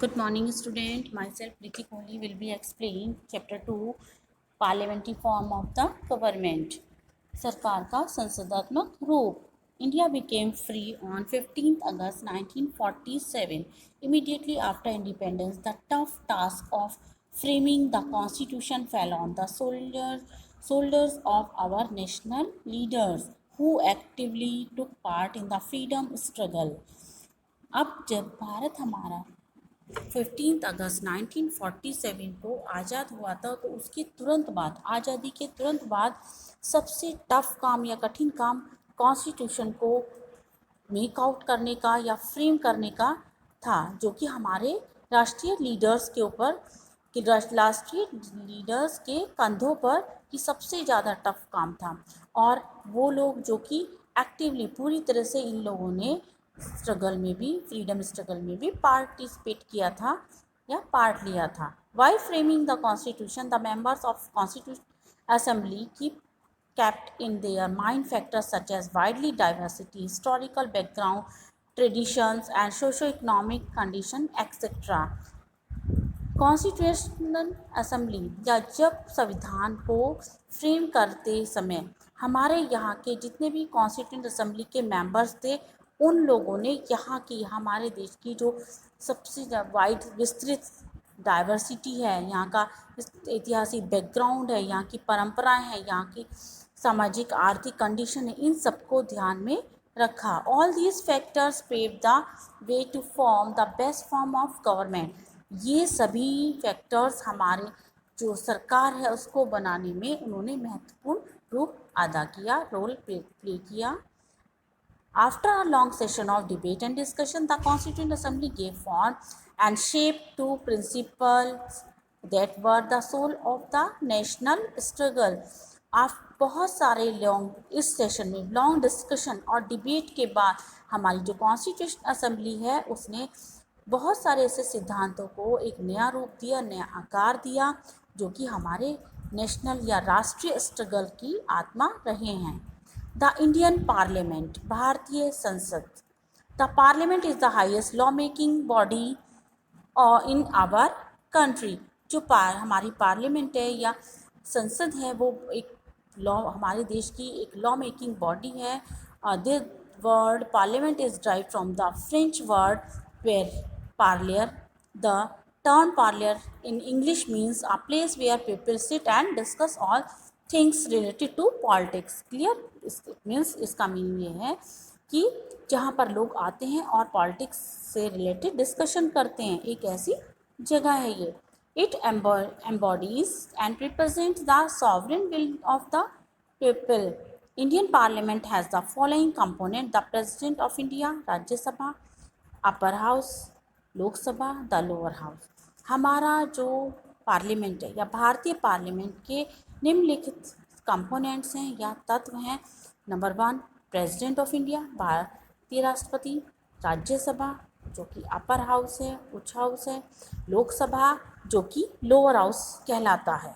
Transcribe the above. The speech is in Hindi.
Good morning, student. Myself, Priti Kohli, will be explaining Chapter 2, Parliamentary Form of the Government. सरकार का संसदात्मक रूप. India became free on 15th August 1947. Immediately after independence, the tough task of framing the constitution fell on the shoulders of our national leaders, who actively took part in the freedom struggle. अब जब भारत हमारा 15 अगस्त 1947 को आज़ाद हुआ था, तो उसके तुरंत बाद, आज़ादी के तुरंत बाद सबसे टफ काम या कठिन काम कॉन्स्टिट्यूशन को मेक आउट करने का या फ्रेम करने का था, जो कि हमारे राष्ट्रीय लीडर्स के ऊपर राष्ट्रीय लीडर्स के कंधों पर कि सबसे ज़्यादा टफ काम था। और वो लोग जो कि एक्टिवली पूरी तरह से इन लोगों ने स्ट्रगल में भी, फ्रीडम स्ट्रगल में भी पार्टिसिपेट किया था या पार्ट लिया था। While framing the constitution, the members of constitution assembly की kept in their mind factors such as widely diversity, historical background, traditions and socio-economic condition, etc. Constitutional assembly या जब संविधान को फ्रेम करते समय हमारे यहाँ के जितने भी कॉन्स्टिट्यूंट असेंबली के मेंबर्स थे, उन लोगों ने यहाँ की, हमारे देश की जो सबसे वाइड विस्तृत डाइवर्सिटी है, यहाँ का ऐतिहासिक बैकग्राउंड है, यहाँ की परंपराएं हैं, यहाँ की सामाजिक आर्थिक कंडीशन है, इन सबको ध्यान में रखा। All these factors pave the way to form the best form of government. ये सभी फैक्टर्स हमारे जो सरकार है उसको बनाने में उन्होंने महत्वपूर्ण रूप अदा किया, रोल प्ले किया। After a long session of debate and discussion, the Constituent Assembly gave form and shape to principles that were the soul of the national struggle. बहुत सारे लॉन्ग इस सेशन में लॉन्ग डिस्कशन और डिबेट के बाद हमारी जो कॉन्स्टिट्यूशन असेंबली है उसने बहुत सारे ऐसे सिद्धांतों को एक नया रूप दिया, नया आकार दिया, जो कि हमारे नेशनल या राष्ट्रीय स्ट्रगल की आत्मा रहे हैं। द इंडियन पार्लियामेंट, भारतीय संसद. The parliament is the highest law making body in our country. जो हमारी पार्लियामेंट है या संसद है, वो एक लॉ, हमारे देश की एक लॉ मेकिंग बॉडी है. This word parliament is derived from the French word where parlier. The term parlier in English means a place where people sit and discuss all things related to politics. Clear? It means इसका मीनिंग ये है कि जहाँ पर लोग आते हैं और पॉलिटिक्स से रिलेटेड डिस्कशन करते हैं, एक ऐसी जगह है ये. It embodies and represents the sovereign will of the people. Indian Parliament has the following component: the President of India, राज्य सभा, upper house Lok Sabha, the lower house. हमारा जो पार्लियामेंट है या भारतीय पार्लियामेंट के निम्नलिखित कंपोनेंट्स हैं या तत्व हैं. नंबर 1, प्रेसिडेंट ऑफ इंडिया, भारतीय राष्ट्रपति. राज्यसभा जो कि अपर हाउस है, उच्च हाउस है. लोकसभा जो कि लोअर हाउस कहलाता है.